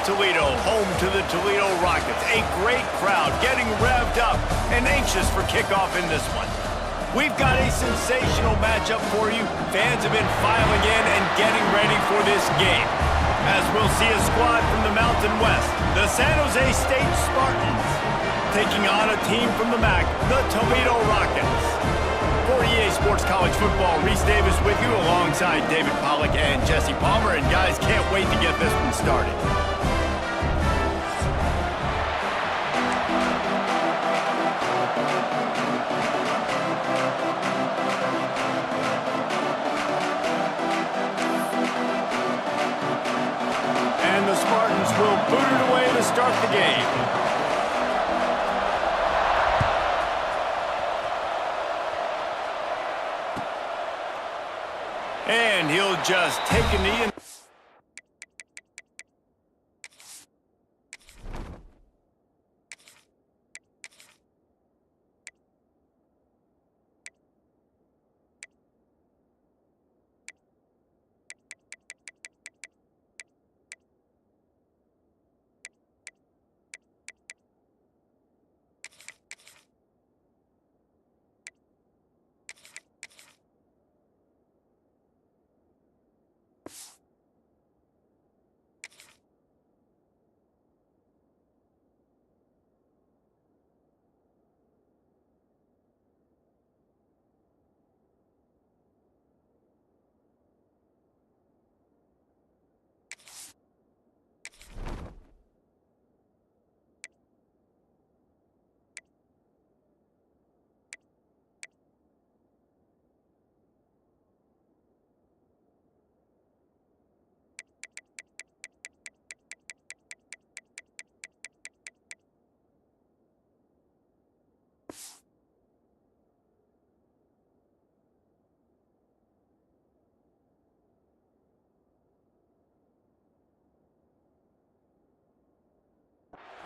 Toledo, home to the Toledo Rockets. A great crowd getting revved up and anxious for kickoff in this one. We've got a sensational matchup for you. Fans have been filing in and getting ready for this game. As we'll see a squad from the Mountain West, the San Jose State Spartans, taking on a team from the MAC, the Toledo Rockets. For EA Sports College Football, Reese Davis with you alongside David Pollack and Jesse Palmer. And guys, can't wait to get this one started. And the Spartans will boot it away to start the game. And he'll just take a knee and...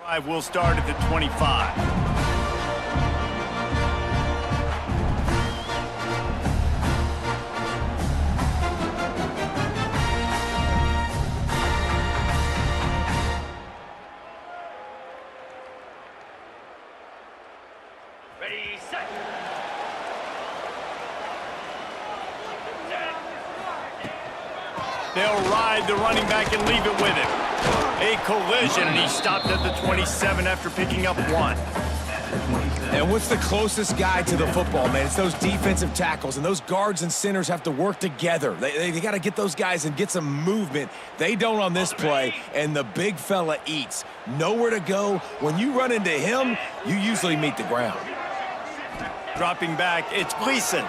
Drive will start at the 25. Ready, set. They'll ride the running back and leave it with him. A collision, and he stopped at the 27 after picking up 1. And what's the closest guy to the football, man? It's those defensive tackles, and those guards and centers have to work together. They got to get those guys and get some movement. They don't on this play, and the big fella eats. Nowhere to go. When you run into him, you usually meet the ground. Dropping back, it's Gleason.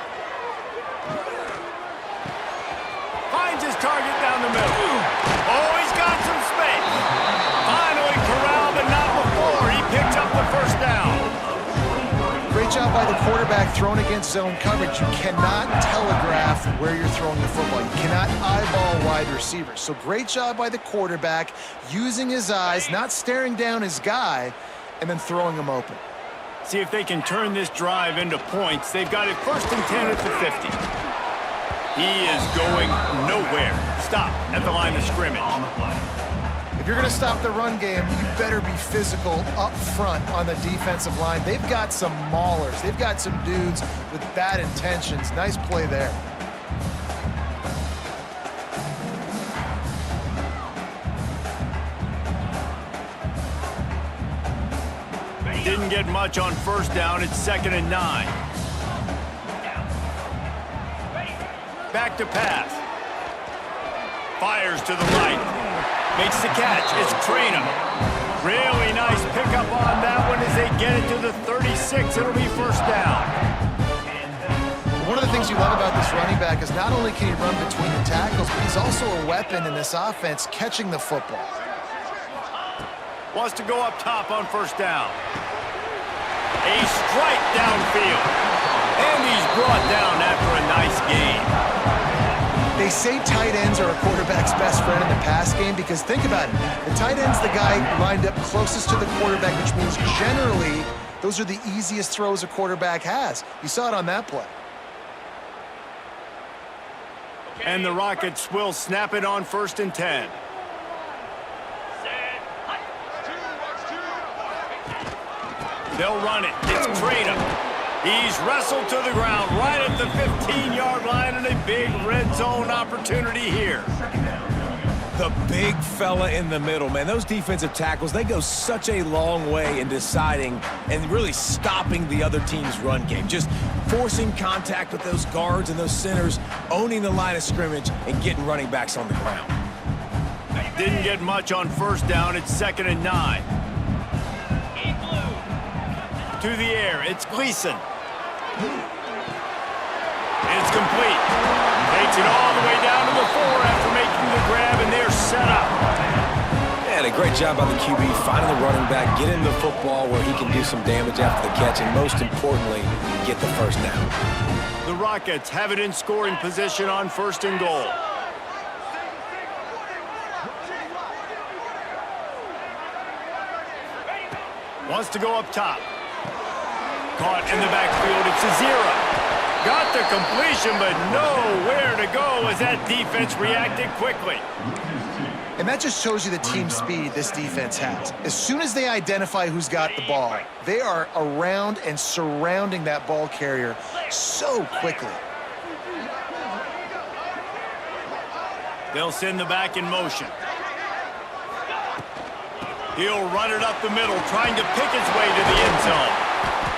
Finds his target down the middle. Oh, he's got some space. Finally corralled, but not before. He picked up the first down. Great job by the quarterback throwing against zone coverage. You cannot telegraph where you're throwing the football. You cannot eyeball wide receivers. So great job by the quarterback using his eyes, not staring down his guy, and then throwing him open. See if they can turn this drive into points. They've got it 1st and 10 at the 50. He is going nowhere. Stop at the line of scrimmage. If you're going to stop the run game, you better be physical up front on the defensive line. They've got some maulers. They've got some dudes with bad intentions. Nice play there. Didn't get much on 1st down. It's 2nd and 9. Back to pass. Fires to the right. Makes the catch. It's Traynham. Really nice pickup on that one as they get it to the 36. It'll be 1st down. One of the things you love about this running back is not only can he run between the tackles, but he's also a weapon in this offense catching the football. Wants to go up top on 1st down. A strike downfield. And he's brought down after a nice game. They say tight ends are a quarterback's best friend in the pass game because think about it. The tight end's the guy lined up closest to the quarterback, which means generally those are the easiest throws a quarterback has. You saw it on that play. And the Rockets will snap it on 1st and 10. Set. They'll run it. It's Trada. He's wrestled to the ground right at the 15-yard line, and a big red zone opportunity here. The big fella in the middle, man. Those defensive tackles, they go such a long way in deciding and really stopping the other team's run game. Just forcing contact with those guards and those centers, owning the line of scrimmage, and getting running backs on the ground. Didn't get much on first down. It's 2nd and 9. To the air, it's Gleason. It's complete. Takes it all the way down to the 4 after making the grab, and they're set up. And a great job by the QB finding the running back, get him the football where he can do some damage after the catch, and most importantly, get the first down. The Rockets have it in scoring position on 1st and goal. Wants to go up top. Caught in the backfield. It's a 0. Got the completion, but nowhere to go as that defense reacted quickly. And that just shows you the team speed this defense has. As soon as they identify who's got the ball, they are around and surrounding that ball carrier so quickly. They'll send the back in motion. He'll run it up the middle, trying to pick his way to the end zone.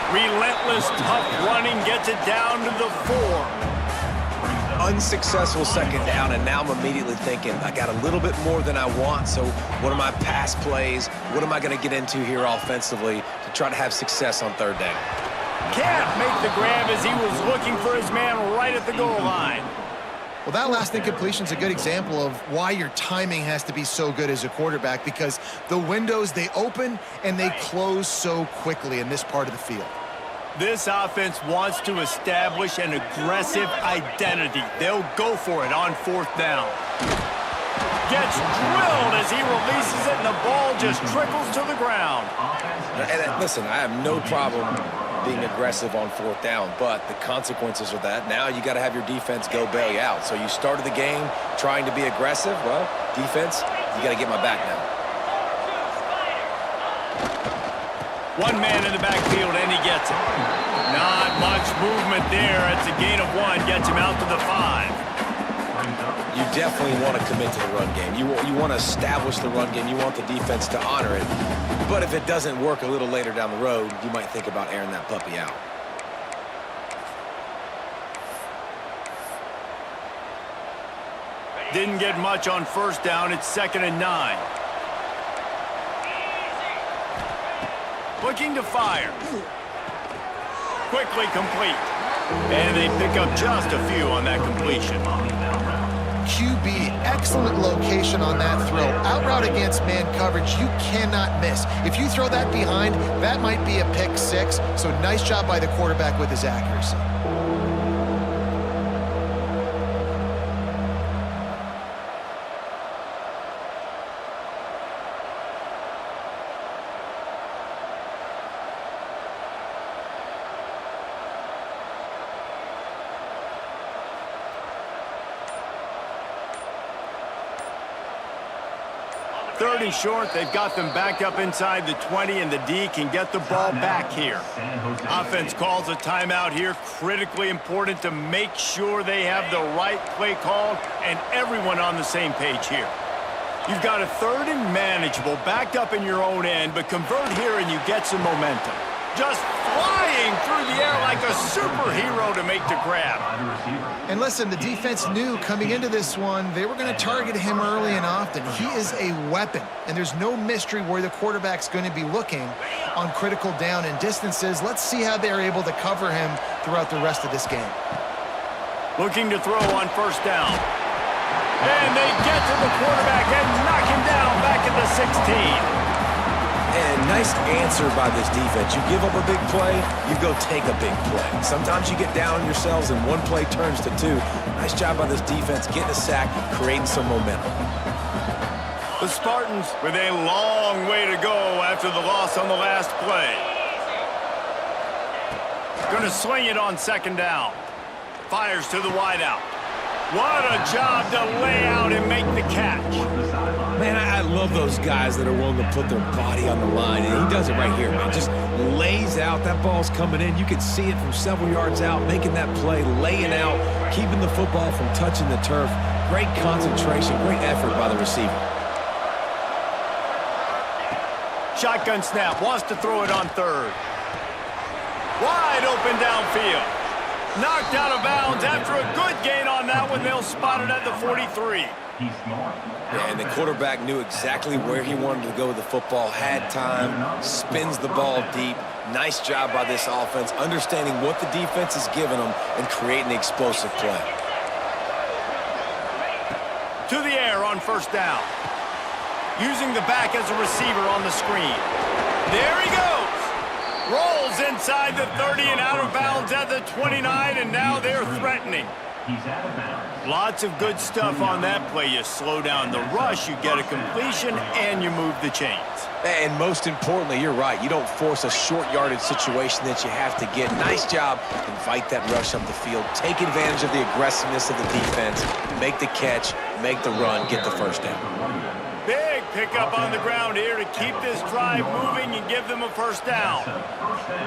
Relentless, tough running gets it down to the 4. Unsuccessful 2nd down, and now I'm immediately thinking, I got a little bit more than I want, so what are my pass plays? What am I going to get into here offensively to try to have success on 3rd down? Can't make the grab as he was looking for his man right at the goal line. Well, that last incompletion is a good example of why your timing has to be so good as a quarterback, because the windows, they open and they close so quickly in this part of the field. This offense wants to establish an aggressive identity. They'll go for it on 4th down. Gets drilled as he releases it, and the ball just trickles to the ground. And listen, I have no problem being aggressive on 4th down, but the consequences of that, now you got to have your defense go bail you out. So you started the game trying to be aggressive. Well, defense, you got to get my back now. One man in the backfield, and he gets it. Not much movement there. It's a gain of 1, gets him out to the 5. You definitely want to commit to the run game. You want to establish the run game. You want the defense to honor it. But if it doesn't work a little later down the road, you might think about airing that puppy out. Didn't get much on first down. It's 2nd and 9. Looking to fire. Quickly complete. And they pick up just a few on that completion. QB, excellent location on that throw. Out route against man coverage, you cannot miss. If you throw that behind, that might be a pick 6. So nice job by the quarterback with his accuracy. Third and short, they've got them backed up inside the 20, and the D can get the ball back here. Offense calls a timeout here. Critically important to make sure they have the right play called and everyone on the same page here. You've got a 3rd and manageable, backed up in your own end, but convert here and you get some momentum. Just flying through the air like a superhero to make the grab. And listen, the defense knew coming into this one, they were going to target him early and often. He is a weapon, and there's no mystery where the quarterback's going to be looking on critical down and distances. Let's see how they're able to cover him throughout the rest of this game. Looking to throw on first down. And they get to the quarterback and knock him down back at the 16. And nice answer by this defense. You give up a big play, you go take a big play. Sometimes you get down on yourselves and one play turns to 2. Nice job by this defense getting a sack, creating some momentum. The Spartans with a long way to go after the loss on the last play. Going to swing it on 2nd down. Fires to the wideout. What a job to lay out and make the catch. Man, I love those guys that are willing to put their body on the line, and he does it right here, man. Just lays out. That ball's coming in. You can see it from several yards out, making that play, laying out, keeping the football from touching the turf. Great concentration, great effort by the receiver. Shotgun snap, wants to throw it on third. Wide open downfield. Knocked out of bounds after a good gain on that one. They'll spot it at the 43. Yeah, and the quarterback knew exactly where he wanted to go with the football, had time, spins the ball deep. Nice job by this offense, understanding what the defense is giving them and creating the explosive play. To the air on first down. Using the back as a receiver on the screen. There he goes. Rolls inside the 30 and out of bounds at the 29, and now they're threatening. Lots of good stuff on that play. You slow down the rush, you get a completion, and you move the chains. And most importantly, you're right. You don't force a short yardage situation that you have to get. Nice job. Invite that rush up the field. Take advantage of the aggressiveness of the defense. Make the catch, make the run, get the first down. Big pickup on the ground here to keep this drive moving and give them a first down.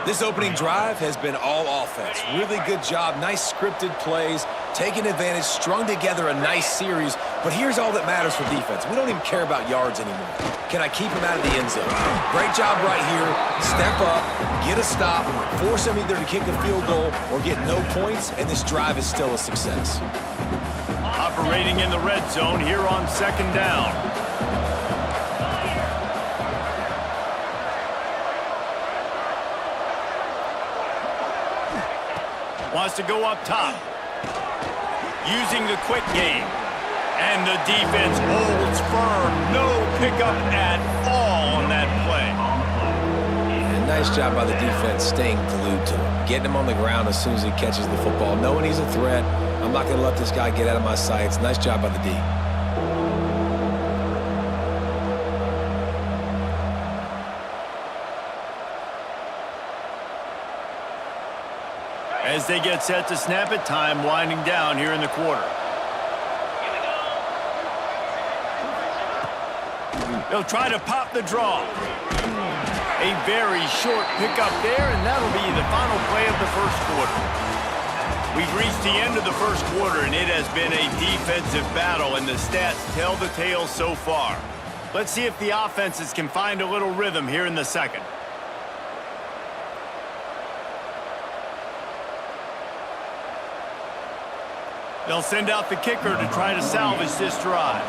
This opening drive has been all offense. Really good job. Nice scripted plays. Taking advantage, strung together a nice series. But here's all that matters for defense. We don't even care about yards anymore. Can I keep him out of the end zone? Great job right here. Step up, get a stop, force him either to kick a field goal or get no points, and this drive is still a success. Operating in the red zone here on second down. Wants to go up top. Using the quick game. And the defense holds firm. No pickup at all on that play. And nice job by the defense staying glued to him. Getting him on the ground as soon as he catches the football. Knowing he's a threat. I'm not going to let this guy get out of my sights. Nice job by the D. As they get set to snap it, time winding down here in the quarter. They'll try to pop the draw. A very short pickup there, and that'll be the final play of the first quarter. We've reached the end of the first quarter, and it has been a defensive battle, and the stats tell the tale so far. Let's see if the offenses can find a little rhythm here in the second. They'll send out the kicker to try to salvage this drive.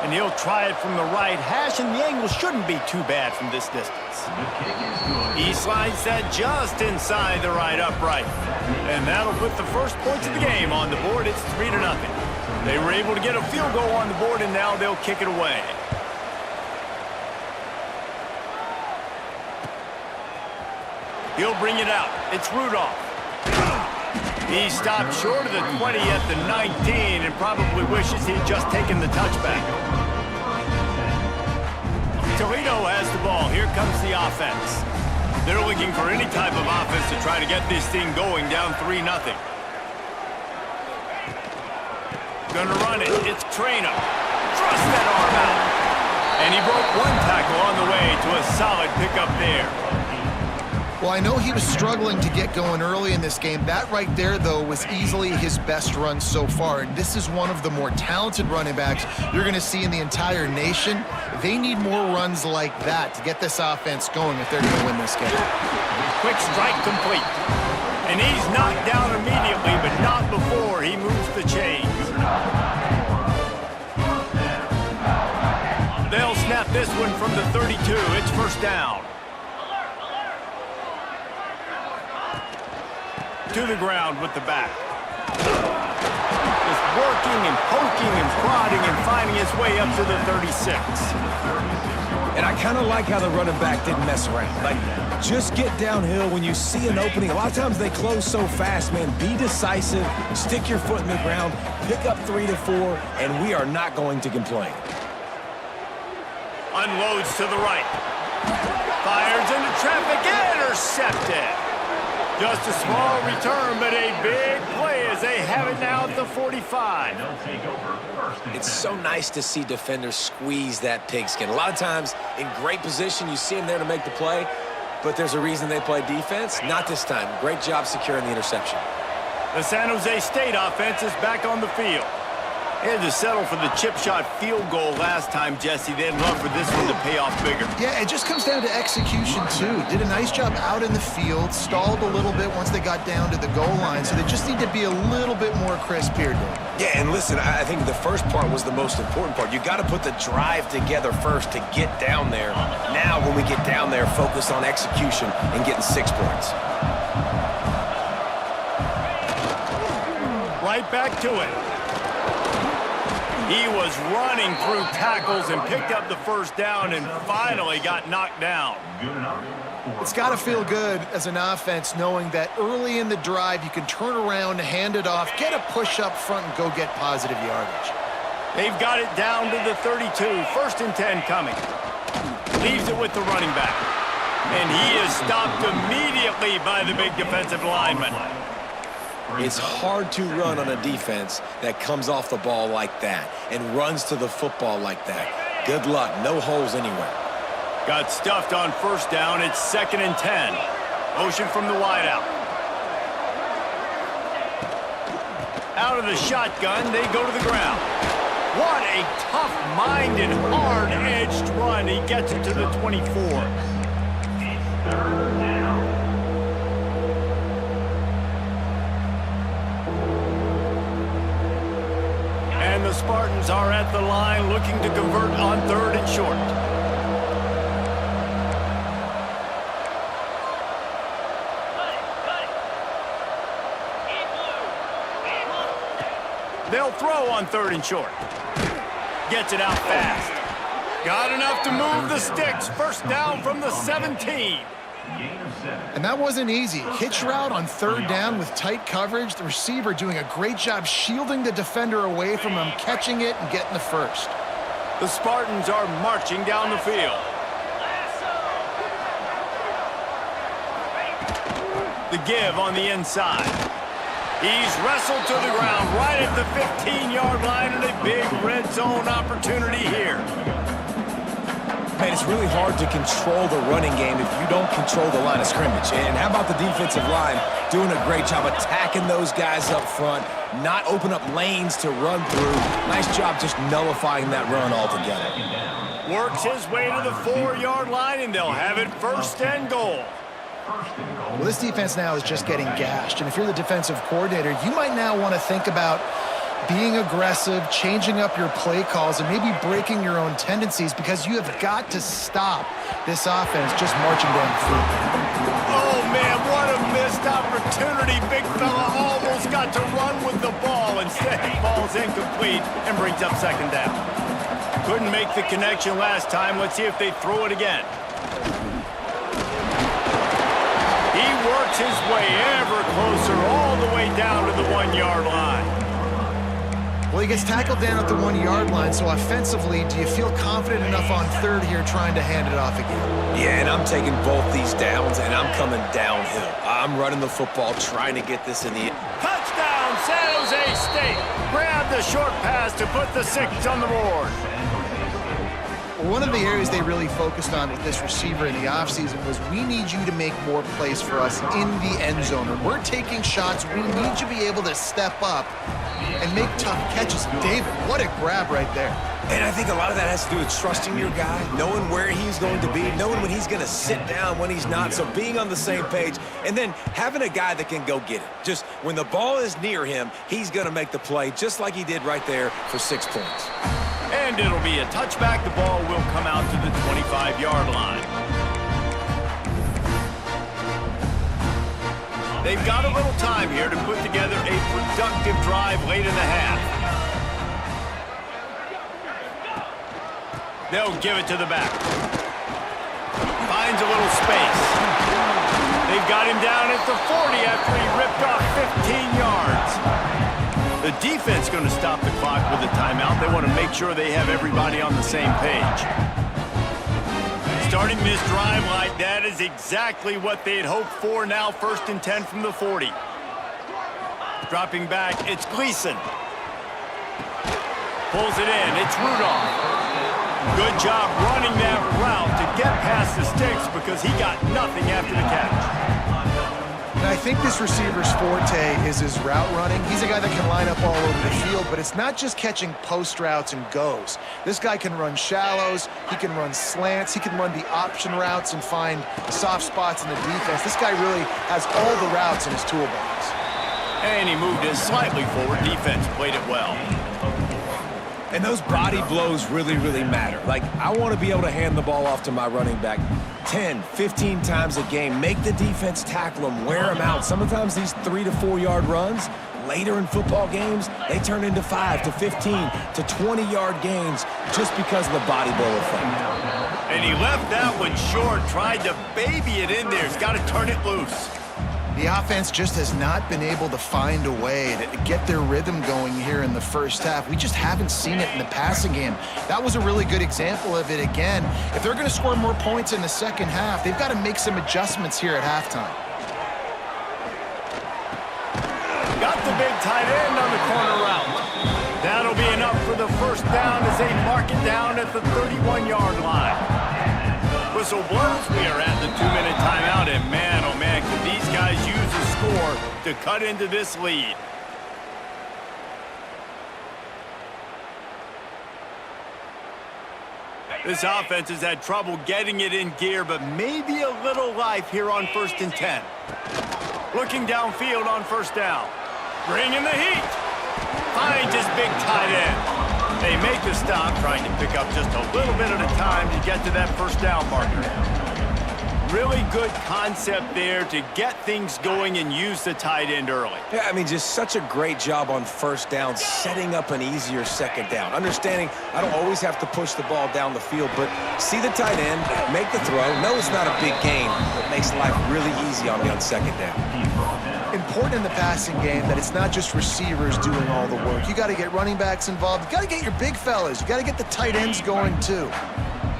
And he'll try it from the right hash, and the angle shouldn't be too bad from this distance. He slides that just inside the right upright. And that'll put the first points of the game on the board. It's 3-0. They were able to get a field goal on the board, and now they'll kick it away. He'll bring it out. It's Rudolph. He stopped short of the 20 at the 19 and probably wishes he'd just taken the touchback. Toledo has the ball. Here comes the offense. They're looking for any type of offense to try to get this thing going down 3-0. Gonna run it. It's Trainer. Thrust that arm out. And he broke one tackle on the way to a solid pickup there. Well, I know he was struggling to get going early in this game. That right there, though, was easily his best run so far. And this is one of the more talented running backs you're going to see in the entire nation. They need more runs like that to get this offense going if they're going to win this game. Quick strike complete. And he's knocked down immediately, but not before he moves the chains. They'll snap this one from the 32. It's first down. To the ground with the back. Just working and poking and prodding and finding his way up to the 36. And I kind of like how the running back didn't mess around. Like, just get downhill when you see an opening. A lot of times they close so fast, man. Be decisive, stick your foot in the ground, pick up 3 to 4, and we are not going to complain. Unloads to the right. Fires into traffic, intercepted. Just a small return, but a big play as they have it now at the 45. It's so nice to see defenders squeeze that pigskin. A lot of times in great position, you see them there to make the play, but there's a reason they play defense. Not this time. Great job securing the interception. The San Jose State offense is back on the field. They had to settle for the chip shot field goal last time, Jesse. They'd love for this one to pay off bigger. Yeah, it just comes down to execution, too. Did a nice job out in the field, stalled a little bit once they got down to the goal line, so they just need to be a little bit more crisp here, Dave. Yeah, and listen, I think the first part was the most important part. You got to put the drive together first to get down there. Now, when we get down there, focus on execution and getting 6 points. Right back to it. He was running through tackles and picked up the first down and finally got knocked down. It's got to feel good as an offense knowing that early in the drive you can turn around, hand it off, get a push up front, and go get positive yardage. They've got it down to the 32. 1st and 10 coming. Leaves it with the running back. And he is stopped immediately by the big defensive lineman. It's hard to run on a defense that comes off the ball like that and runs to the football like that. Good luck. No holes anywhere. Got stuffed on 1st down. It's 2nd and 10. Motion from the wideout. Out of the shotgun, they go to the ground. What a tough-minded, hard-edged run. He gets it to the 24. And the Spartans are at the line looking to convert on 3rd and short. They'll throw on 3rd and short. Gets it out fast. Got enough to move the sticks. 1st down from the 17. And that wasn't easy. Hitch route on 3rd down with tight coverage. The receiver doing a great job shielding the defender away from him, catching it and getting the 1st. The Spartans are marching down the field. The give on the inside. He's wrestled to the ground right at the 15-yard line and a big red zone opportunity here. Man, it's really hard to control the running game if you don't control the line of scrimmage. And how about the defensive line doing a great job attacking those guys up front, not open up lanes to run through. Nice job just nullifying that run altogether. Works his way to the 4-yard line, and they'll have it 1st and goal. Well, this defense now is just getting gashed. And if you're the defensive coordinator, you might now want to think about being aggressive, changing up your play calls, and maybe breaking your own tendencies because you have got to stop this offense just marching down the field. Oh, man, what a missed opportunity. Big fella almost got to run with the ball. Instead, he falls incomplete and brings up 2nd down. Couldn't make the connection last time. Let's see if they throw it again. He works his way ever closer all the way down to the 1-yard line. Well, he gets tackled down at the 1-yard line, so offensively, do you feel confident enough on 3rd here trying to hand it off again? Yeah, and I'm taking both these downs, and I'm coming downhill. I'm running the football, trying to get this in the... Touchdown, San Jose State. Grab the short pass to put the 6 on the board. One of the areas they really focused on with this receiver in the offseason was we need you to make more plays for us in the end zone. When we're taking shots, we need you to be able to step up and make tough catches. David, what a grab right there. And I think a lot of that has to do with trusting your guy, knowing where he's going to be, knowing when he's going to sit down, when he's not, so being on the same page, and then having a guy that can go get it. Just when the ball is near him, he's going to make the play just like he did right there for 6 points. And it'll be a touchback. The ball will come out to the 25-yard line. They've got a little time here to put together a productive drive late in the half. They'll give it to the back. Finds a little space. They've got him down at the 40 after he ripped off 15 yards. The defense going to stop the clock with a timeout. They want to make sure they have everybody on the same page. Starting this drive like that is exactly what they had hoped for. Now 1st and 10 from the 40. Dropping back, it's Gleason. Pulls it in, it's Rudolph. Good job running that route to get past the sticks because he got nothing after the catch. And I think this receiver's forte is his route running. He's a guy that can line up all over the field, but it's not just catching post routes and goes. This guy can run shallows, he can run slants, he can run the option routes and find soft spots in the defense. This guy really has all the routes in his toolbox. And he moved it slightly forward. Defense played it well. And those body blows really, really matter. Like, I want to be able to hand the ball off to my running back 10, 15 times a game. Make the defense tackle them, wear them out. Sometimes these 3 to 4 yard runs, later in football games, they turn into 5 to 15 to 20-yard gains just because of the body blow effect. And he left that one short, tried to baby it in there. He's got to turn it loose. The offense just has not been able to find a way to get their rhythm going here in the first half. We just haven't seen it in the passing game. That was a really good example of it again. If they're going to score more points in the second half, they've got to make some adjustments here at halftime. Got the big tight end on the corner route. That'll be enough for the first down as they mark it down at the 31-yard line. Whistle blows. We are at the 2-minute timeout, and man, oh man, could these guys use a score to cut into this lead. This offense has had trouble getting it in gear, but maybe a little life here on 1st and 10. Looking downfield on 1st down. Bringing the heat. Finds his big tight end. They make the stop, trying to pick up just a little bit at a time to get to that 1st down marker. Really good concept there to get things going and use the tight end early. Yeah, I mean, just such a great job on 1st down, setting up an easier 2nd down. Understanding I don't always have to push the ball down the field, but see the tight end, make the throw. No, it's not a big gain, but makes life really easy on me on 2nd down. Important in the passing game that it's not just receivers doing all the work. You got to get running backs involved. You got to get your big fellas. You got to get the tight ends going too.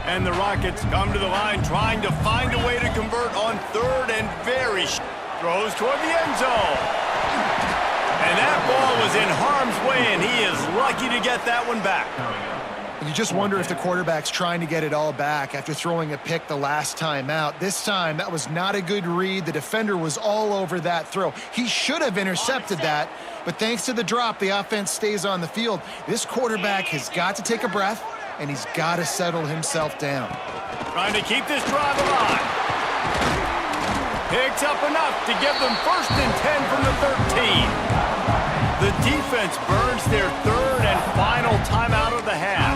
And the Rockets come to the line trying to find a way to convert on 3rd and very throws toward the end zone. And that ball was in harm's way, and he is lucky to get that one back. You just wonder if the quarterback's trying to get it all back after throwing a pick the last time out. This time, that was not a good read. The defender was all over that throw. He should have intercepted that, but thanks to the drop, the offense stays on the field. This quarterback has got to take a breath, and he's got to settle himself down. Trying to keep this drive alive. Picks up enough to give them 1st and 10 from the 13. The defense burns their 3rd and final timeout of the half.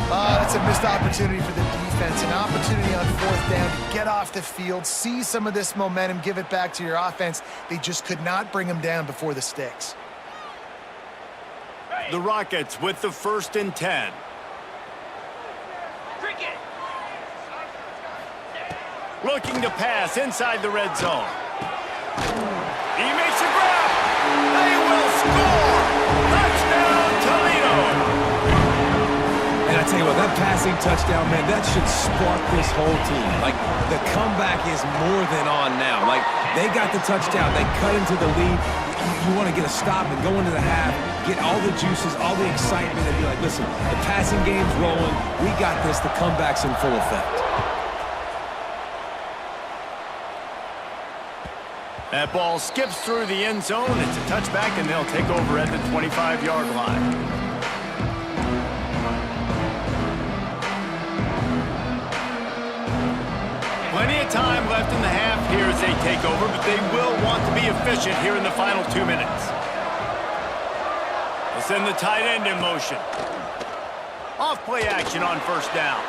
That's a missed opportunity for the defense. An opportunity on 4th down to get off the field, see some of this momentum, give it back to your offense. They just could not bring them down before the sticks. The Rockets with the 1st and 10. Looking to pass inside the red zone. He makes a grab. They will score. Touchdown, Toledo. And I tell you what, that passing touchdown, man, that should spark this whole team. Like, the comeback is more than on now. Like, they got the touchdown. They cut into the lead. You want to get a stop and go into the half, get all the juices, all the excitement, and be like, listen, the passing game's rolling. We got this. The comeback's in full effect. That ball skips through the end zone. It's a touchback, and they'll take over at the 25-yard line. Plenty of time left in the half here as they take over, but they will want to be efficient here in the final 2 minutes. They send the tight end in motion. Off play action on 1st down.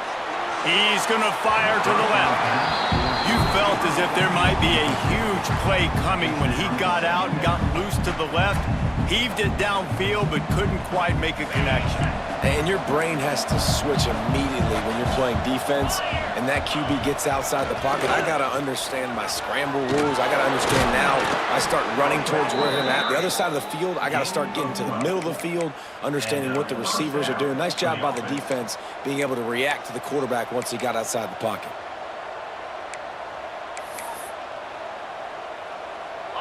He's going to fire to the left. You felt as if there might be a huge play coming when he got out and got loose to the left. Heaved it downfield, but couldn't quite make a connection. And your brain has to switch immediately when you're playing defense and that QB gets outside the pocket. I got to understand my scramble rules. I got to understand now I start running towards where I'm at. The other side of the field, I got to start getting to the middle of the field, understanding what the receivers are doing. Nice job by the defense being able to react to the quarterback once he got outside the pocket.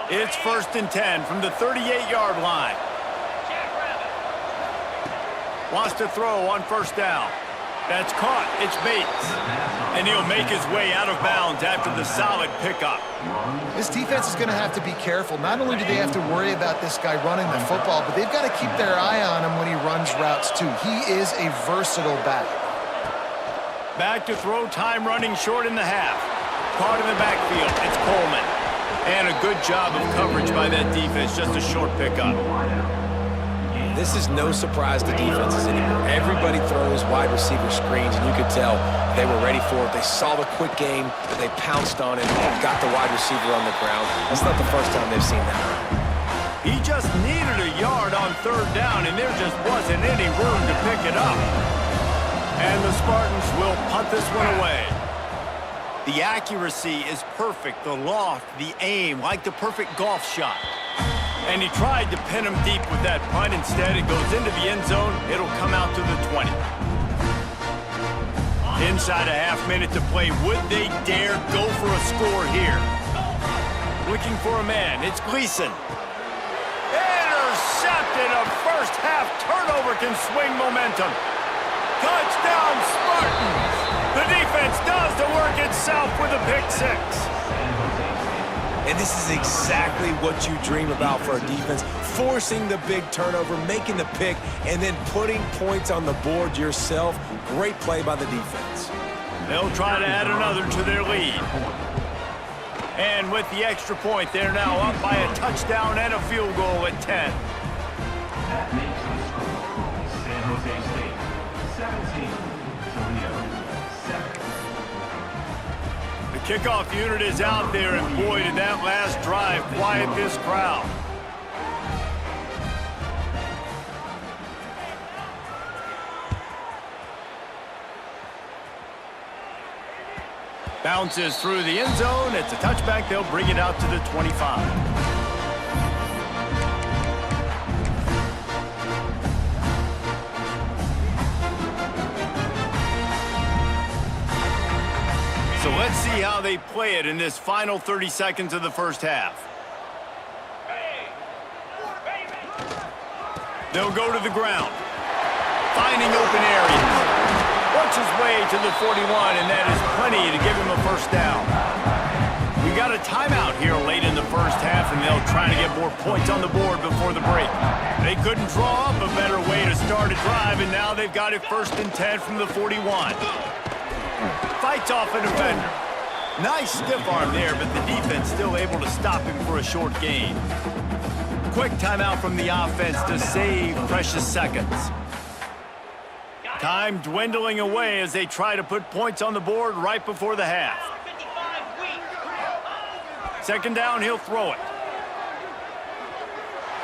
It's 1st and 10 from the 38-yard line. Wants to throw on 1st down. That's caught. It's Bates. And he'll make his way out of bounds after the solid pickup. This defense is going to have to be careful. Not only do they have to worry about this guy running the football, but they've got to keep their eye on him when he runs routes too. He is a versatile back. Back to throw, time running short in the half. Caught in the backfield. It's Coleman. And a good job of coverage by that defense. Just a short pickup. This is no surprise to defenses anymore. Everybody throws wide receiver screens, and you could tell they were ready for it. They saw the quick game, and they pounced on it and got the wide receiver on the ground. That's not the first time they've seen that. He just needed a yard on 3rd down, and there just wasn't any room to pick it up. And the Spartans will punt this one away. The accuracy is perfect, the loft, the aim, like the perfect golf shot. And he tried to pin him deep with that punt. Instead, it goes into the end zone. It'll come out to the 20. Inside a half minute to play. Would they dare go for a score here? Looking for a man. It's Gleason. Intercepted. A first half turnover can swing momentum. Touchdown, Spartans. The defense does the work itself with a pick 6. And this is exactly what you dream about for a defense, forcing the big turnover, making the pick, and then putting points on the board yourself. Great play by the defense. They'll try to add another to their lead. And with the extra point, they're now up by a touchdown and a field goal at 10. That makes the score San Jose State 17, Toledo 7. The kickoff unit is out there, and boy, did that last drive quiet this crowd. Bounces through the end zone. It's a touchback. They'll bring it out to the 25. So let's see how they play it in this final 30 seconds of the first half. They'll go to the ground, finding open areas. Works his way to the 41, and that is plenty to give him a first down. We got a timeout here late in the first half, and they'll try to get more points on the board before the break. They couldn't draw up a better way to start a drive, and now they've got it 1st and 10 from the 41. Fights off a defender. Nice stiff arm there, but the defense still able to stop him for a short gain. Quick timeout from the offense to save precious seconds. Time dwindling away as they try to put points on the board right before the half. 2nd down, he'll throw it.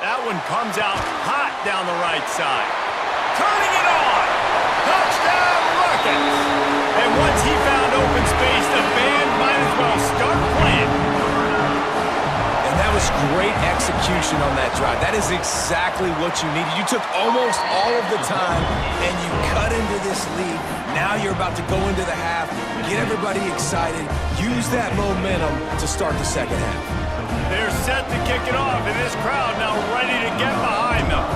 That one comes out hot down the right side. Turning it on! Touchdown, Rockets! And once he found open space, the band might as well start playing. And that was great execution on that drive. That is exactly what you needed. You took almost all of the time, and you cut into this lead. Now you're about to go into the half, get everybody excited, use that momentum to start the second half. They're set to kick it off, and this crowd now ready to get behind them.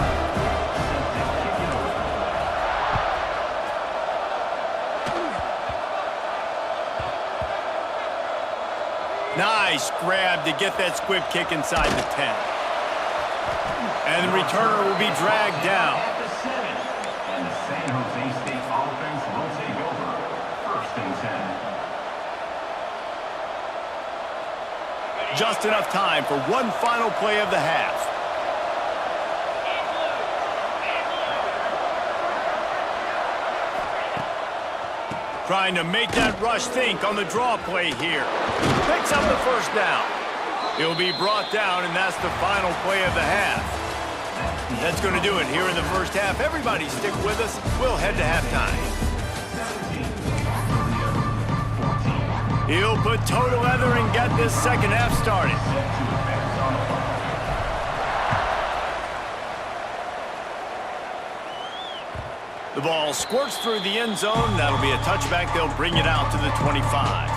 Nice grab to get that squib kick inside the 10. And the returner will be dragged down. At the 7, and the San Jose State offense will take over 1st and 10. Just enough time for one final play of the half. Trying to make that rush think on the draw play here. Picks up the 1st down. He'll be brought down, and that's the final play of the half. That's going to do it here in the first half. Everybody stick with us. We'll head to halftime. He'll put toe to leather and get this second half started. The ball squirts through the end zone. That'll be a touchback. They'll bring it out to the 25.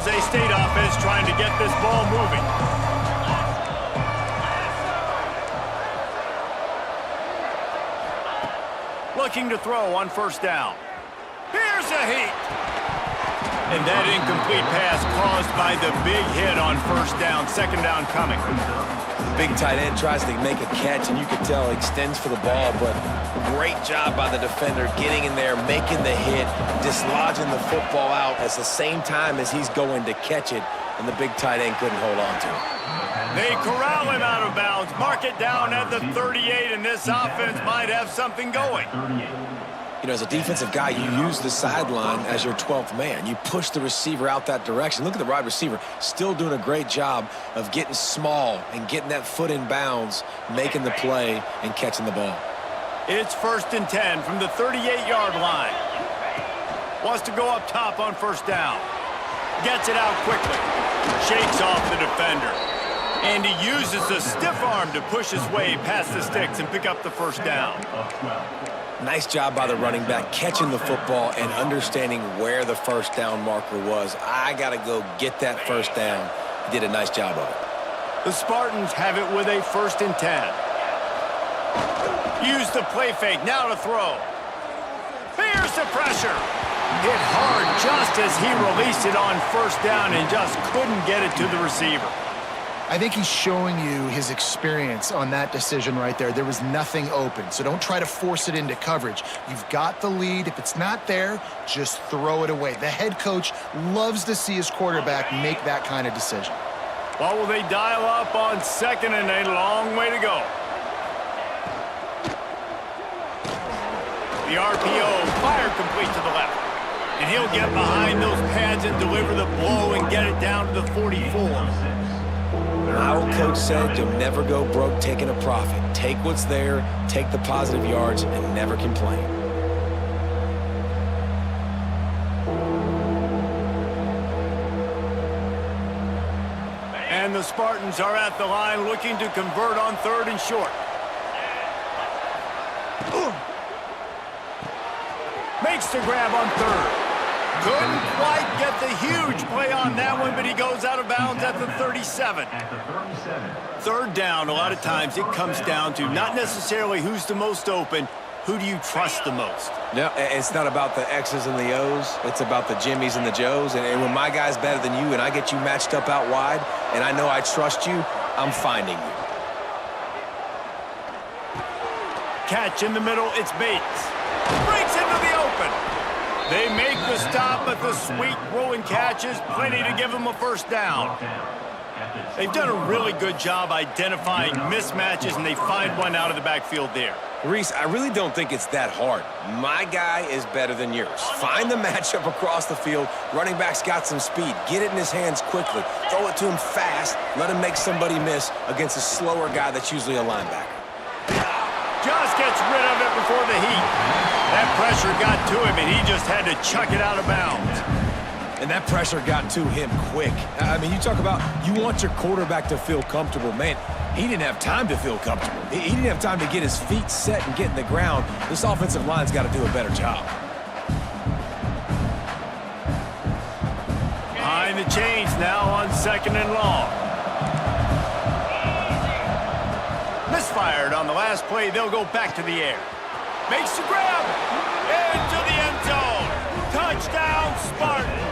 Jose State offense trying to get this ball moving. Looking to throw on first down. Here's a heat. And that incomplete pass caused by the big hit on first down. Second down coming. The big tight end tries to make a catch, and you can tell he extends for the ball, but great job by the defender getting in there, making the hit, dislodging the football out at the same time as he's going to catch it, and the big tight end couldn't hold on to it. They corral him out of bounds, mark it down at the 38, and this offense might have something going. You know, as a defensive guy, you use the sideline as your 12th man. You push the receiver out that direction. Look at the wide receiver, still doing a great job of getting small and getting that foot in bounds, making the play and catching the ball. It's 1st and 10 from the 38-yard line. Wants to go up top on first down. Gets it out quickly. Shakes off the defender. And he uses the stiff arm to push his way past the sticks and pick up the first down. Nice job by the running back catching the football and understanding where the first down marker was. I got to go get that first down. He did a nice job of it. The Spartans have it with a 1st and 10. Use the play fake, now to throw. Here's the pressure. Hit hard just as he released it on first down and just couldn't get it to the receiver. I think he's showing you his experience on that decision right there. There was nothing open, so don't try to force it into coverage. You've got the lead. If it's not there, just throw it away. The head coach loves to see his quarterback make that kind of decision. Well, will they dial up on 2nd and a long way to go? The RPO, fire complete to the left. And he'll get behind those pads and deliver the blow and get it down to the 44. My old coach said you'll never go broke taking a profit. Take what's there, take the positive yards, and never complain. And the Spartans are at the line looking to convert on 3rd and short. Makes the grab on 3rd. Couldn't quite get the huge play on that one, but he goes out of bounds at the 37. 3rd down, a lot of times it comes down to not necessarily who's the most open, who do you trust the most? No, it's not about the X's and the O's. It's about the Jimmies and the Joes. And when my guy's better than you and I get you matched up out wide and I know I trust you, I'm finding you. Catch in the middle, it's Bates. Breaks into the open. They make the stop, but the sweet rolling catch is plenty to give them a first down. They've done a really good job identifying mismatches, and they find one out of the backfield there. Reese, I really don't think it's that hard. My guy is better than yours. Find the matchup across the field. Running back's got some speed. Get it in his hands quickly. Throw it to him fast. Let him make somebody miss against a slower guy that's usually a linebacker. Just gets rid of it before the heat. That pressure got to him, and he just had to chuck it out of bounds. And that pressure got to him quick. I mean, you talk about you want your quarterback to feel comfortable. Man, he didn't have time to feel comfortable. He didn't have time to get his feet set and get in the ground. This offensive line's got to do a better job. Behind the chains now on 2nd and long. Misfired on the last play. They'll go back to the air. Makes the grab. Into the end zone. Touchdown, Spartans.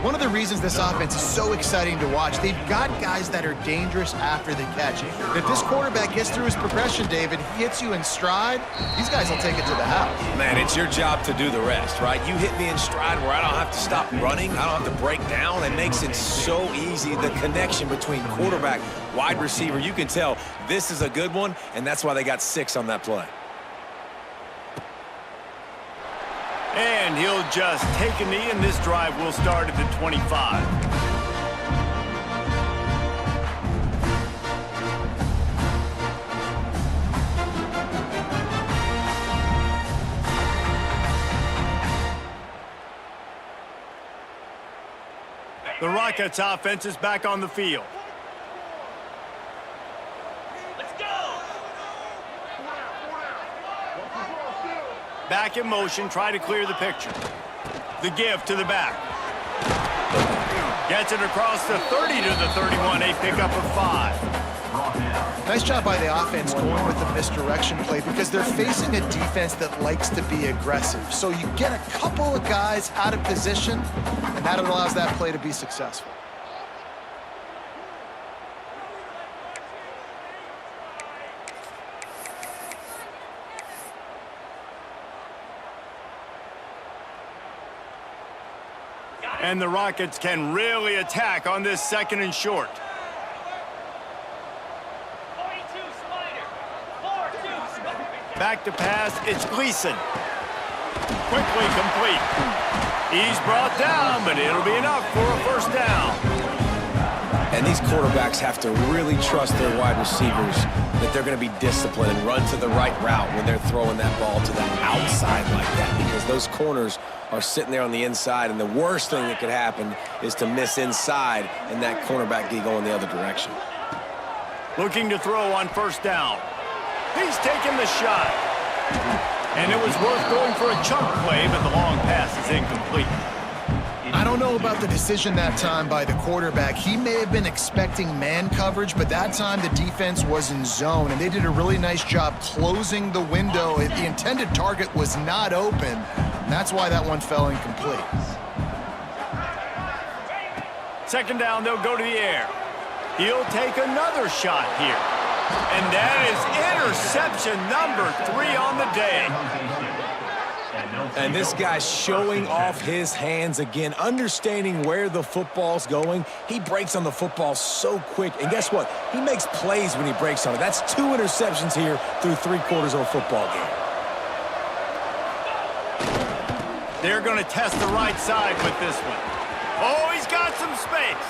One of the reasons this offense is so exciting to watch, they've got guys that are dangerous after the catch. If this quarterback gets through his progression, David, he hits you in stride, these guys will take it to the house. Man, it's your job to do the rest, right? You hit me in stride where I don't have to stop running. I don't have to break down. It makes it so easy, the connection between quarterback, wide receiver. You can tell this is a good one, and that's why they got 6 on that play. And he'll just take a knee, and this drive will start at the 25. The Rockets offense is back on the field. Back in motion, try to clear the picture. The give to the back. Gets it across the 30 to the 31, a pickup of 5. Nice job by the offense going with the misdirection play because they're facing a defense that likes to be aggressive. So you get a couple of guys out of position, and that allows that play to be successful. And the Rockets can really attack on this 2nd and short. Back to pass, it's Gleason. Quickly complete. He's brought down, but it'll be enough for a 1st down. And these quarterbacks have to really trust their wide receivers that they're going to be disciplined and run to the right route when they're throwing that ball to the outside like that, because those corners are sitting there on the inside, and the worst thing that could happen is to miss inside and that cornerback be going the other direction. Looking to throw on 1st down. He's taking the shot. And it was worth going for a chunk play, but the long pass is incomplete. I don't know about the decision that time by the quarterback. He may have been expecting man coverage, but that time the defense was in zone, and they did a really nice job closing the window. The intended target was not open, and that's why that one fell incomplete. 2nd down, they'll go to the air. He'll take another shot here. And that is interception number 3 on the day. And this guy's showing off his hands again, understanding where the football's going. He breaks on the football so quick. And guess what? He makes plays when he breaks on it. That's 2 interceptions here through 3 quarters of a football game. They're going to test the right side with this one. Oh, he's got some space.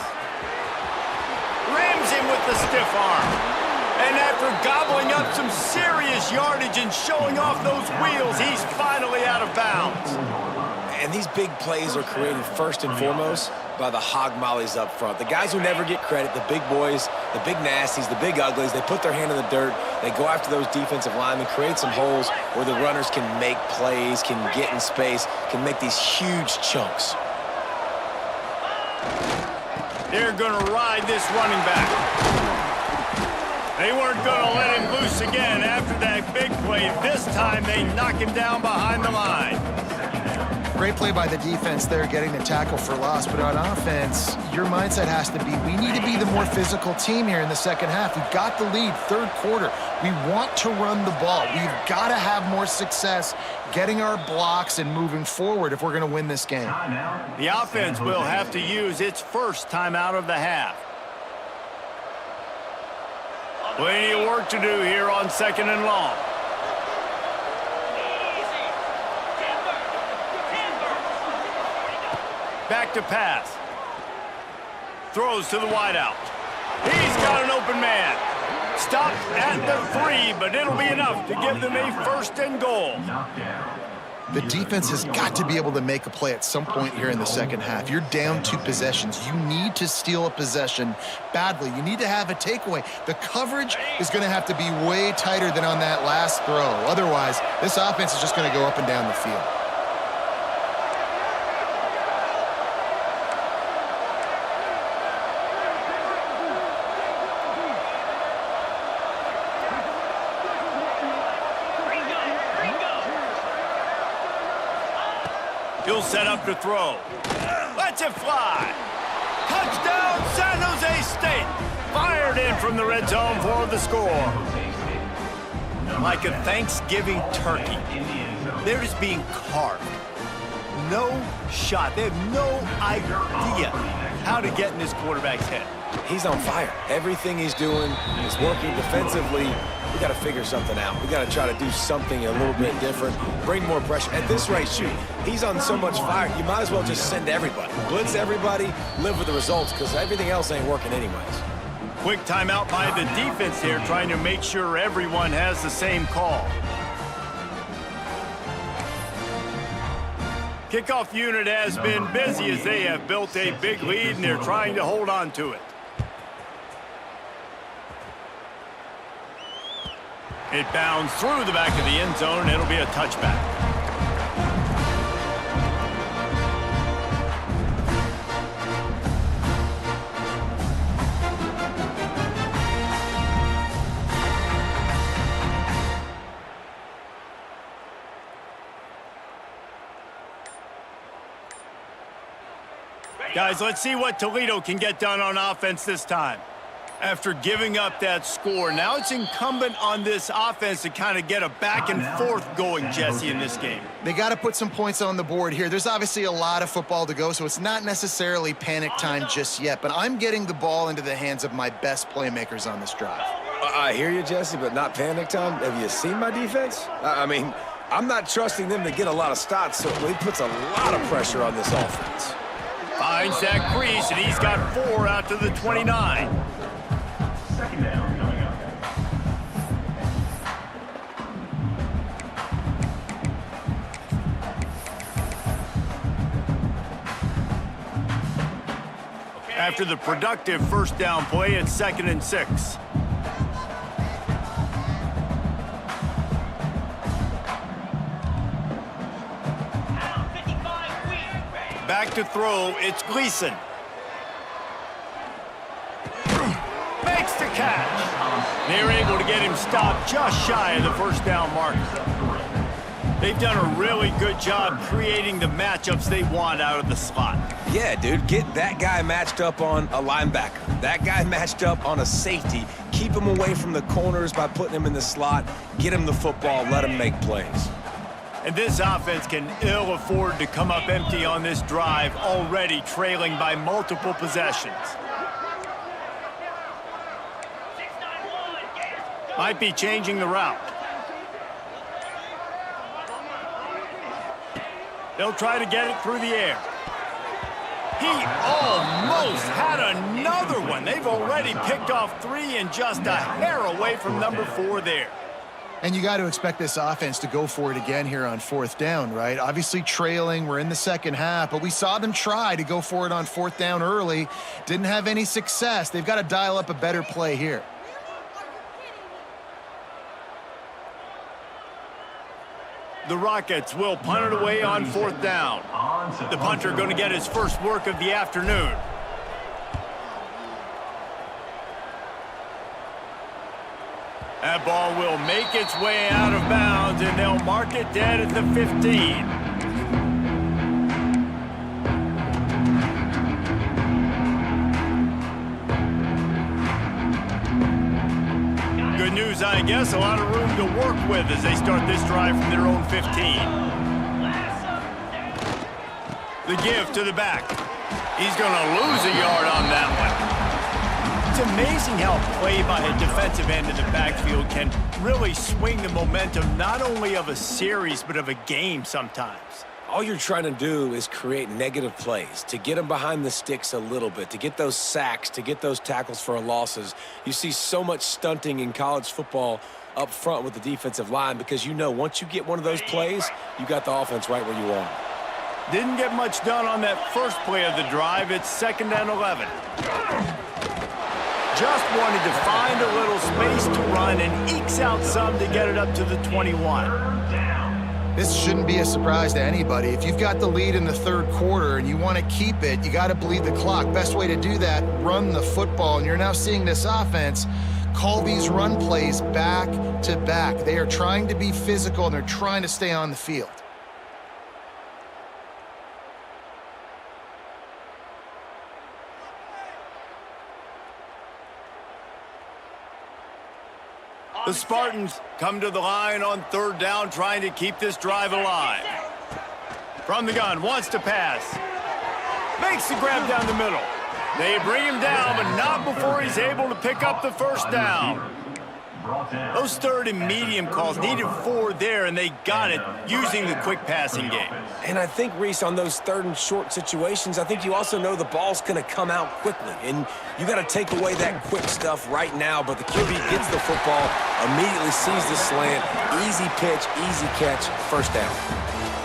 Rams him with the stiff arm. And after gobbling up some serious yardage and showing off those wheels, he's finally out of bounds. And these big plays are created first and foremost by the hog mollies up front. The guys who never get credit, the big boys, the big nasties, the big uglies, they put their hand in the dirt, they go after those defensive linemen, create some holes where the runners can make plays, can get in space, can make these huge chunks. They're going to ride this running back. They weren't going to let him loose again after that big play. This time they knock him down behind the line. Great play by the defense there, getting the tackle for loss. But on offense, your mindset has to be, we need to be the more physical team here in the 2nd half. We've got the lead, 3rd quarter. We want to run the ball. We've got to have more success getting our blocks and moving forward if we're going to win this game. The offense will have to use its 1st timeout of the half. Plenty of work to do here on 2nd and long. Back to pass. Throws to the wideout. He's got an open man. Stopped at the 3, but it'll be enough to give them a 1st and goal. The defense has got to be able to make a play at some point here in the 2nd half. You're down 2 possessions. You need to steal a possession badly. You need to have a takeaway. The coverage is going to have to be way tighter than on that last throw. Otherwise, this offense is just going to go up and down the field. He'll set up to throw. Lets it fly. Touchdown, San Jose State. Fired in from the red zone for the score. Like a Thanksgiving turkey, they're just being carved. No shot. They have no idea how to get in this quarterback's head. He's on fire. Everything he's doing is working defensively. We got to figure something out. We got to try to do something a little bit different, bring more pressure. At this rate, shoot, he's on so much fire, you might as well just send everybody. Blitz everybody, live with the results, because everything else ain't working anyways. Quick timeout by the defense here, trying to make sure everyone has the same call. Kickoff unit has been busy as they have built a big lead, and they're trying to hold on to it. It bounds through the back of the end zone, and it'll be a touchback. Guys, let's see what Toledo can get done on offense this time. After giving up that score, now it's incumbent on this offense to kind of get a back and forth going, Jesse, in this game. They got to put some points on the board here. There's obviously a lot of football to go, so it's not necessarily panic time just yet, but I'm getting the ball into the hands of my best playmakers on this drive. I hear you, Jesse, but not panic time. Have you seen my defense? I mean, I'm not trusting them to get a lot of stops, so it puts a lot of pressure on this offense. Finds that crease, and he's got 4 out to the 29. Second down coming up. After the productive first down play, it's 2nd and 6. Back to throw, it's Gleason. Makes the catch. They're able to get him stopped just shy of the first down marker. They've done a really good job creating the matchups they want out of the slot. Yeah, dude, get that guy matched up on a linebacker. That guy matched up on a safety. Keep him away from the corners by putting him in the slot. Get him the football, let him make plays. And this offense can ill afford to come up empty on this drive, already trailing by multiple possessions. Might be changing the route. They'll try to get it through the air. He almost had another one. They've already picked off 3 and just a hair away from number 4 there. And you got to expect this offense to go for it again here on 4th down, right? Obviously trailing, we're in the second half, but we saw them try to go for it on 4th down early. Didn't have any success. They've got to dial up a better play here. The Rockets will punt it away on 4th down. The punter going to get his first work of the afternoon. That ball will make its way out of bounds, and they'll mark it dead at the 15. Good news, I guess. A lot of room to work with as they start this drive from their own 15. The give to the back. He's going to lose a yard on that one. It's amazing how play by a defensive end in the backfield can really swing the momentum not only of a series but of a game sometimes. All you're trying to do is create negative plays, to get them behind the sticks a little bit, to get those sacks, to get those tackles for losses. You see so much stunting in college football up front with the defensive line because you know once you get one of those plays, you got the offense right where you want it. Didn't get much done on that first play of the drive. It's 2nd and 11. Just wanted to find a little space to run and ekes out some to get it up to the 21. This shouldn't be a surprise to anybody. If you've got the lead in the 3rd quarter and you want to keep it, you got to bleed the clock. Best way to do that, run the football. And you're now seeing this offense call these run plays back to back. They are trying to be physical and they're trying to stay on the field. The Spartans come to the line on 3rd down, trying to keep this drive alive. From the gun, wants to pass. Makes the grab down the middle. They bring him down, but not before he's able to pick up the first down. Those 3rd and medium calls needed 4 there, and they got it using the quick passing game. And I think, Reese, on those 3rd and short situations, I think you also know the ball's going to come out quickly. And you got to take away that quick stuff right now. But the QB gets the football, immediately sees the slant, easy pitch, easy catch, first down.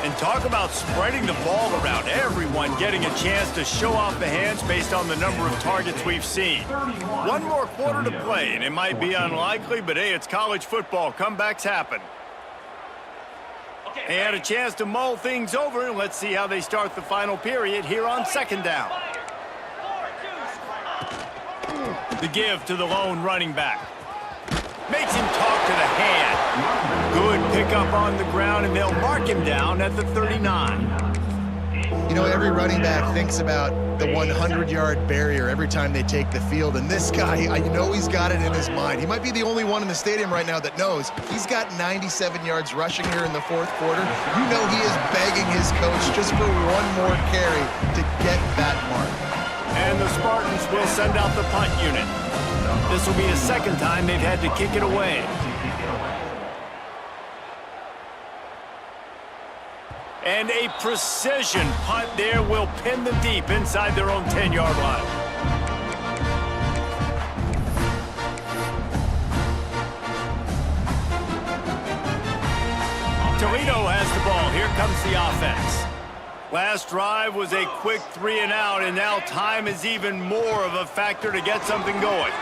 And talk about spreading the ball around. Everyone getting a chance to show off the hands based on the number of targets we've seen. 1 more quarter to play, and it might be unlikely, but hey, it's college football. Comebacks happen. They had a chance to mull things over, and let's see how they start the final period here on 2nd down. The give to the lone running back. Makes him talk to the hand. Good pickup on the ground, and they'll mark him down at the 39. You know, every running back thinks about the 100-yard barrier every time they take the field, and this guy, I know he's got it in his mind. He might be the only one in the stadium right now that knows he's got 97 yards rushing here in the fourth quarter. You know he is begging his coach just for one more carry to get that mark. And the Spartans will send out the punt unit. This will be the second time they've had to kick it away. And a precision punt there will pin them deep inside their own 10-yard line. Toledo has the ball. Here comes the offense. Last drive was a quick 3-and-out, and now time is even more of a factor to get something going.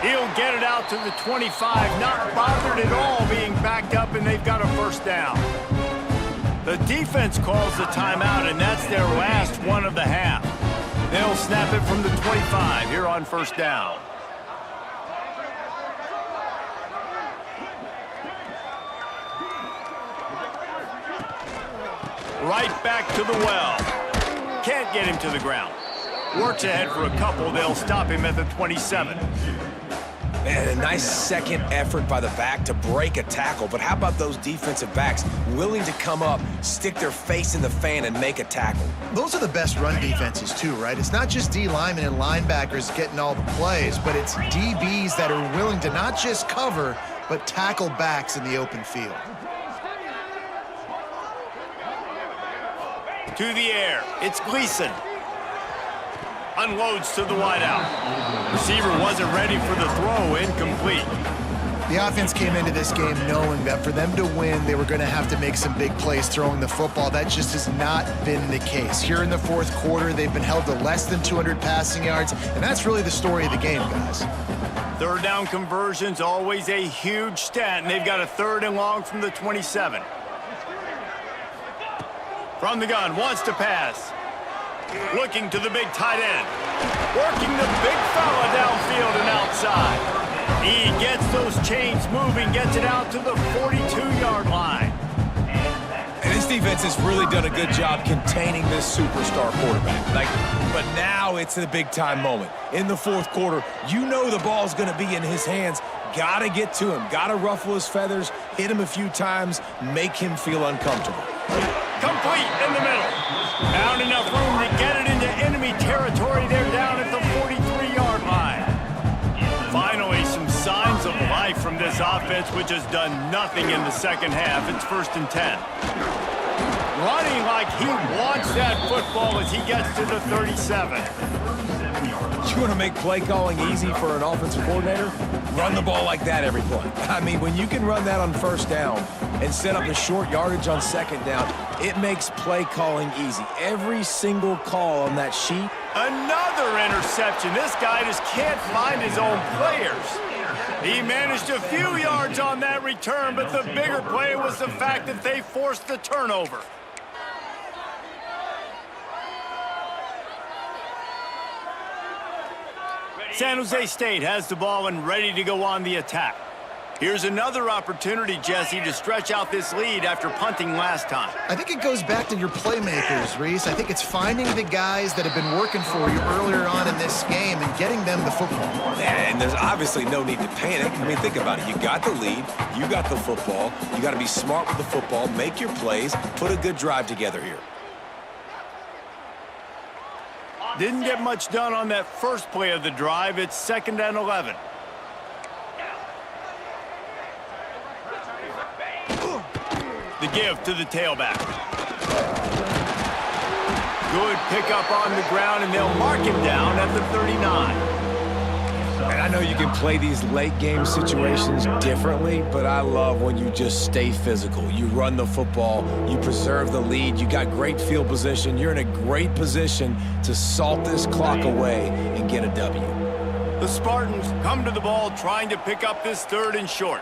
He'll get it out to the 25, not bothered at all being backed up, and they've got a first down. The defense calls the timeout, and that's their last one of the half. They'll snap it from the 25 here on first down. Right back to the well. Can't get him to the ground. Works ahead for a couple. They'll stop him at the 27. Man, a nice second effort by the back to break a tackle. But how about those defensive backs willing to come up, stick their face in the fan, and make a tackle? Those are the best run defenses too, right? It's not just D linemen and linebackers getting all the plays, but it's DBs that are willing to not just cover, but tackle backs in the open field. To the air, it's Gleason. Unloads to the wideout. Receiver wasn't ready for the throw, incomplete. The offense came into this game knowing that for them to win, they were going to have to make some big plays throwing the football. That just has not been the case. Here in the fourth quarter, they've been held to less than 200 passing yards, and that's really the story of the game, guys. Third down conversion's always a huge stat, and they've got a 3rd and long from the 27. From the gun, wants to pass. Looking to the big tight end. Working the big fella downfield and outside. He gets those chains moving, gets it out to the 42-yard line. And this defense has really done a good job containing this superstar quarterback. But now it's the big-time moment. In the fourth quarter, you know the ball's going to be in his hands. Got to get to him. Got to ruffle his feathers, hit him a few times, make him feel uncomfortable. Complete in the middle. Found enough room to get it into enemy territory. They're down at the 43-yard line. Finally, some signs of life from this offense, which has done nothing in the second half. It's 1st and 10. Running like he wants that football as he gets to the 37. You want to make play calling easy for an offensive coordinator? Run the ball like that every play. I mean, when you can run that on first down and set up a short yardage on second down, it makes play calling easy. Every single call on that sheet. Another interception. This guy just can't find his own players. He managed a few yards on that return, but the bigger play was the fact that they forced the turnover. San Jose State has the ball and ready to go on the attack. Here's another opportunity, Jesse, to stretch out this lead after punting last time. I think it goes back to your playmakers, Reese. I think it's finding the guys that have been working for you earlier on in this game and getting them the football. And there's obviously no need to panic. I mean, think about it. You got the lead. You got the football. You got to be smart with the football, make your plays, put a good drive together here. Didn't get much done on that first play of the drive. It's 2nd and 11. The give to the tailback. Good pickup on the ground, and they'll mark him down at the 39. And I know you can play these late game situations differently, but I love when you just stay physical. You run the football, you preserve the lead, you got great field position, you're in a great position to salt this clock away and get a W. The Spartans come to the ball trying to pick up this 3rd and short.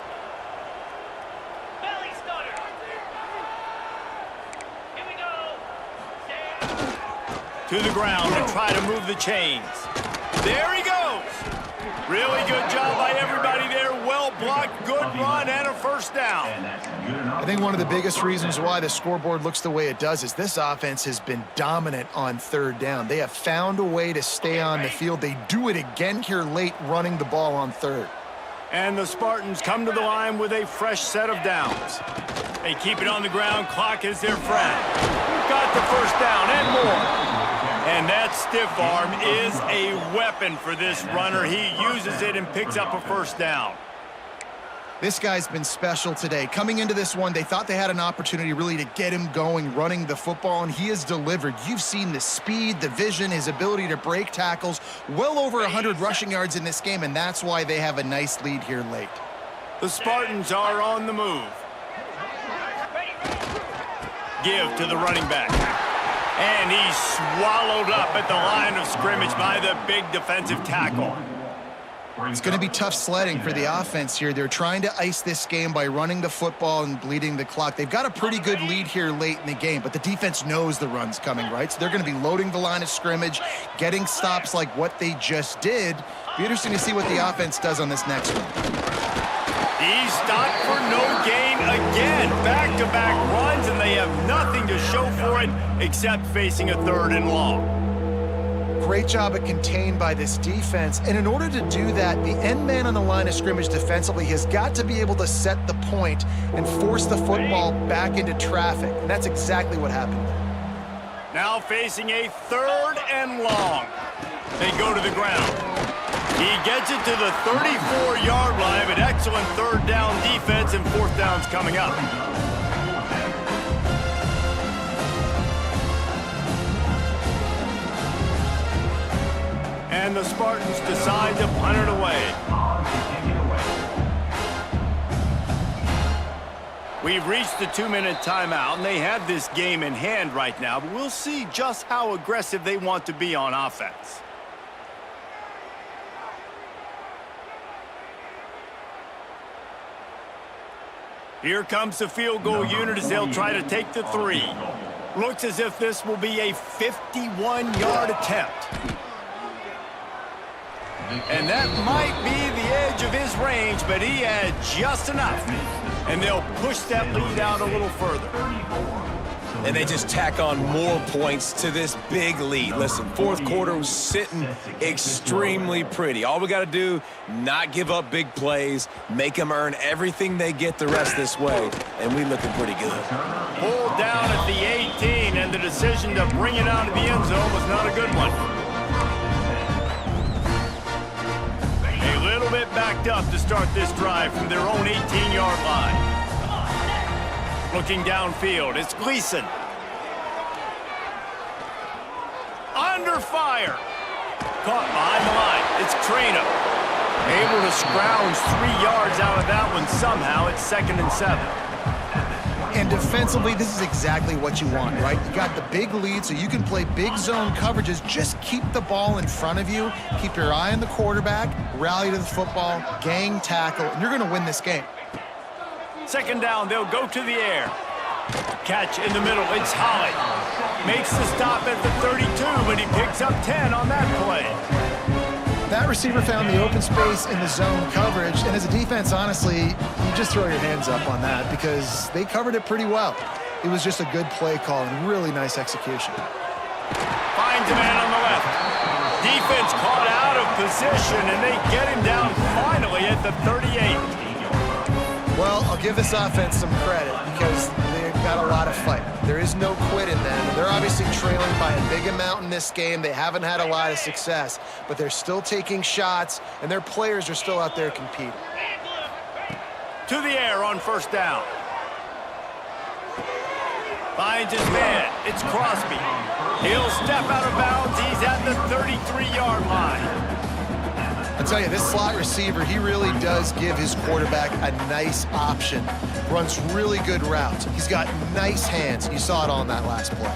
To the ground and try to move the chains. There he goes. Really good job by everybody there. Well Well blocked, good run, and a first down. I think one of the biggest reasons why the scoreboard looks the way it does is this offense has been dominant on third down. They have found a way to stay on the field. They do it again here late, running the ball on third. And the Spartans come to the line with a fresh set of downs. They keep it on the ground. Clock is their friend. Got the first down and more. And that stiff arm is a weapon for this runner. He uses it and picks up a first down. This guy's been special today. Coming into this one, they thought they had an opportunity really to get him going, running the football, and he has delivered. You've seen the speed, the vision, his ability to break tackles, well over 100 rushing yards in this game, and that's why they have a nice lead here late. The Spartans are on the move. Give to the running back. And he's swallowed up at the line of scrimmage by the big defensive tackle. It's going to be tough sledding for the offense here. They're trying to ice this game by running the football and bleeding the clock. They've got a pretty good lead here late in the game, but the defense knows the run's coming, right? So they're going to be loading the line of scrimmage, getting stops like what they just did. Be interesting to see what the offense does on this next one. He's stopped for no gain again. Back-to-back runs, and they have nothing to show for it except facing a third and long. Great job at contained by this defense, and in order to do that, the end man on the line of scrimmage defensively has got to be able to set the point and force the football back into traffic, and that's exactly what happened. Now facing a third and long. They go to the ground. He gets it to the 34-yard line, but excellent third down defense, and fourth down's coming up. And the Spartans decide to punt it away. We've reached the 2-minute timeout, and they have this game in hand right now, but we'll see just how aggressive they want to be on offense. Here comes the field goal unit as they'll try to take the 3. Looks as if this will be a 51-yard attempt. And that might be the edge of his range, but he had just enough. And they'll push that lead out a little further. And they just tack on more points to this big lead. Listen, fourth quarter was sitting extremely pretty. All we got to do, not give up big plays, make them earn everything they get the rest this way, and we looking pretty good. Pulled down at the 18, and the decision to bring it out of the end zone was not a good one. A little bit backed up to start this drive from their own 18-yard line. Looking downfield, it's Gleason. Under fire. Caught behind the line, it's Traina. Able to scrounge 3 yards out of that one somehow. It's 2nd and 7. And defensively, this is exactly what you want, right? You got the big lead, so you can play big zone coverages. Just keep the ball in front of you. Keep your eye on the quarterback, rally to the football, gang tackle, and you're going to win this game. 2nd down, they'll go to the air. Catch in the middle, it's Holly. Makes the stop at the 32, but he picks up 10 on that play. That receiver found the open space in the zone coverage, and as a defense, honestly, you just throw your hands up on that because they covered it pretty well. It was just a good play call and really nice execution. Finds a man on the left. Defense caught out of position, and they get him down finally at the 38. Well, I'll give this offense some credit because they've got a lot of fight. There is no quit in them. They're obviously trailing by a big amount in this game. They haven't had a lot of success, but they're still taking shots, and their players are still out there competing. To the air on 1st down. Finds his man. It's Crosby. He'll step out of bounds. He's at the 33-yard line. I'll tell you, this slot receiver, he really does give his quarterback a nice option. Runs really good routes. He's got nice hands. You saw it all in that last play.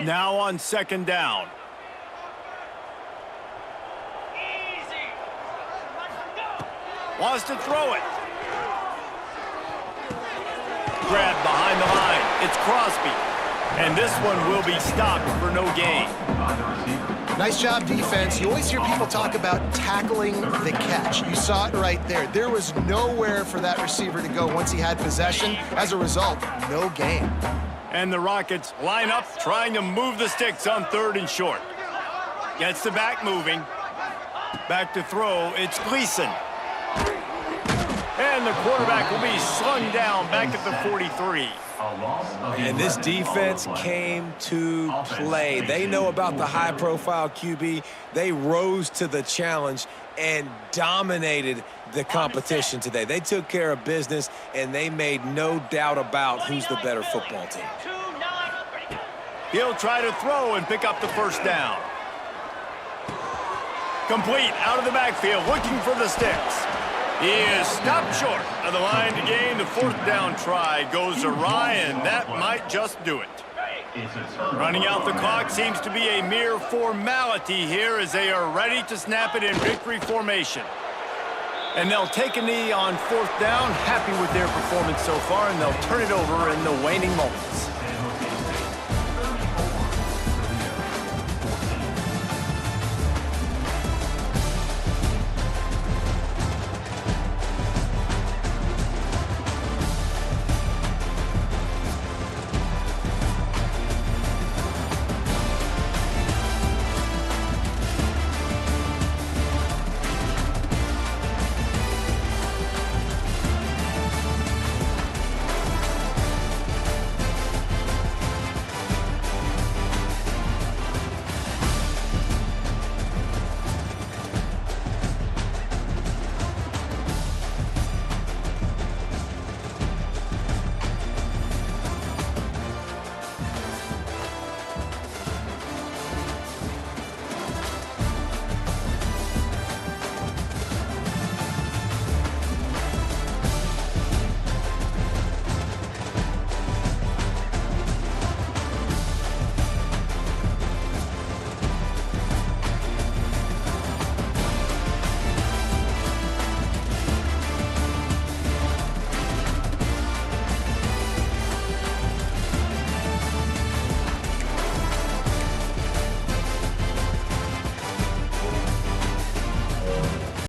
Now on 2nd down. Wants to throw it. Grabbed behind the line. It's Crosby. And this one will be stopped for no gain. Nice job, defense. You always hear people talk about tackling the catch. You saw it right there. There was nowhere for that receiver to go once he had possession. As a result, no gain. And the Rockets line up, trying to move the sticks on 3rd and short. Gets the back moving. Back to throw, it's Gleason. And the quarterback will be slung down back at the 43. And this defense came to play. They know about the high-profile QB. They rose to the challenge and dominated the competition today. They took care of business, and they made no doubt about who's the better football team. He'll try to throw and pick up the first down. Complete out of the backfield, looking for the sticks. He is stopped short of the line to gain. The 4th down try goes awry, and that might just do it. Running out the clock seems to be a mere formality here as they are ready to snap it in victory formation. And they'll take a knee on 4th down, happy with their performance so far, and they'll turn it over in the waning moments.